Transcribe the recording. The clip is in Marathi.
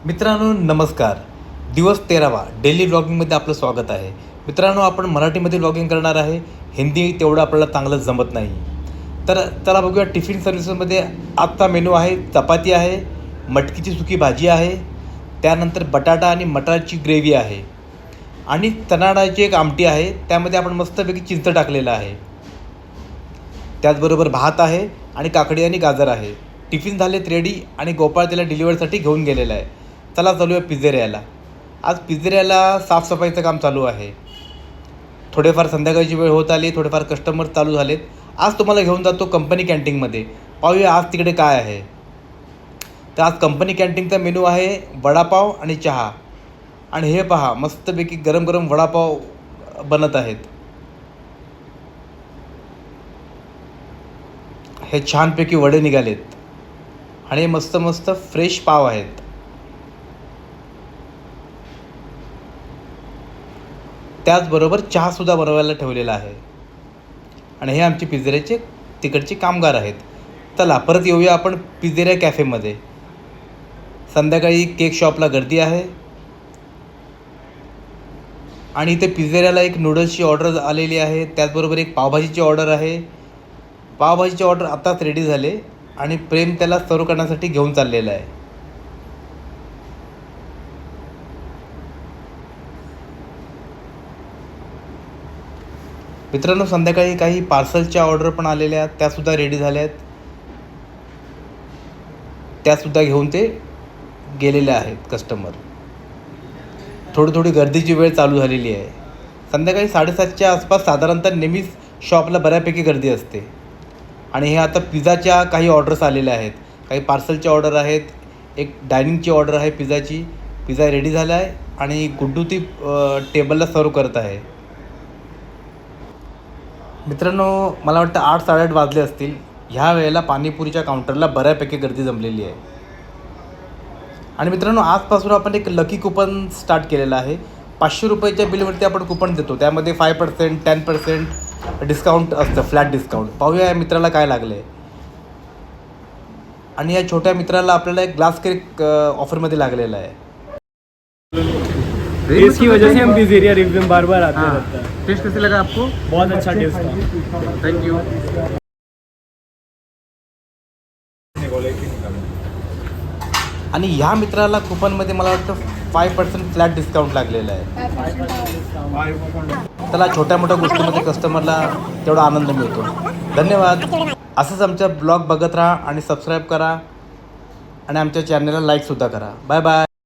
मित्रांनो नमस्कार. दिवस 13वा डेली व्लॉगिंगमध्ये आपलं स्वागत आहे. मित्रांनो आपण मराठीमध्ये व्लॉगिंग करणार आहे. हिंदी तेवढं आपल्याला चांगलं जमत नाही. तर चला बघूया टिफिन सर्व्हिसेसमध्ये आजचा मेनू आहे. चपाती आहे, मटकीची सुकी भाजी आहे, त्यानंतर बटाटा आणि मटारची ग्रेव्ही आहे आणि चणा डाळीची एक आमटी आहे. त्यामध्ये आपण मस्तपैकी चिंच टाकलेलं आहे. त्याचबरोबर भात आहे आणि काकडी आणि गाजर आहे. टिफिन झालेत रेडी आणि गोपाळ त्याला डिलिव्हरीसाठी घेऊन गेलेला आहे. चला चालूया पिझ्झेरियाला. आज पिझ्झेरियाला साफसफाईचं काम चालू आहे. थोडेफार संध्याकाळची वेळ होत आली, थोडेफार कस्टमर चालू झालेत. आज तुम्हाला घेऊन जातो कंपनी कॅन्टीनमध्ये. पाहूया आज तिकडे काय आहे. तर आज कंपनी कॅन्टीनचा मेनू आहे वडापाव आणि चहा. आणि हे पहा मस्तपैकी गरम गरम वडापाव बनत आहेत. हे छानपैकी वडे निघालेत आणि मस्त मस्त फ्रेश पाव आहेत. त्याचबरोबर चहासुद्धा बनवायला ठेवलेला आहे. आणि हे आमचे पिझ्झेरियाचे तिकडचे कामगार आहेत. चला परत येऊया आपण पिझ्झेरिया कॅफेमध्ये. संध्याकाळी केक शॉपला गर्दी आहे आणि इथे पिझ्झेरियाला एक नूडल्सची ऑर्डर आलेली आहे. त्याचबरोबर एक पावभाजीची ऑर्डर आहे. पावभाजीची ऑर्डर आत्ताच रेडी झाले आणि प्रेम त्याला सर्व करण्यासाठी घेऊन चाललेला आहे. मित्रांनो संध्याकाळी काही पार्सलच्या ऑर्डर पण आलेल्या आहेत, त्यासुद्धा रेडी झाल्या आहेत. त्यासुद्धा घेऊन ते गेलेले आहेत कस्टमर. थोडी गर्दीची वेळ चालू झालेली आहे. संध्याकाळी 7:30च्या आसपास साधारणतः नेहमीच शॉपला बऱ्यापैकी गर्दी असते. आणि हे आता पिझ्झाच्या काही ऑर्डर्स आलेल्या आहेत. काही पार्सलच्या ऑर्डर आहेत, एक डायनिंगची ऑर्डर आहे पिझ्झाची. पिझ्झा रेडी झाला आहे आणि गुड्डू ती टेबलला सर्व करत आहे. मित्रांनो मला वाटतं 8-8:30 वाजले असतील. ह्या वेळेला पाणीपुरीच्या काउंटरला बऱ्यापैकी गर्दी जमलेली आहे. आणि मित्रांनो आजपासून आपण एक लकी कुपन स्टार्ट केलेलं आहे. 500 रुपयाच्या बिलवरती आपण कुपन देतो. त्यामध्ये 5%, 10% डिस्काउंट असतं, फ्लॅट डिस्काउंट. पाहूया या मित्राला काय लागलं आहे. आणि या छोट्या मित्राला आपल्याला एक ग्लास केक ऑफरमध्ये लागलेला आहे. इसकी वजह से हम पिज़्ज़ेरिया रिव्यू में बार बार आते रहते हैं। टेस्ट कैसे लगा आपको? बहुत अच्छा टेस्ट था। Thank you. आणि ह्या मित्राला कुपनमध्ये मला वाटतं 5% फ्लॅट डिस्काउंट लागलेलं आहे. त्याला छोट्या मोठ्या गोष्टीमध्ये कस्टमरला तेवढा आनंद मिळतो. धन्यवाद. असंच आमचा ब्लॉग बघत राहा आणि सबस्क्राईब करा आणि आमच्या चॅनलला लाईकसुद्धा करा. Bye bye.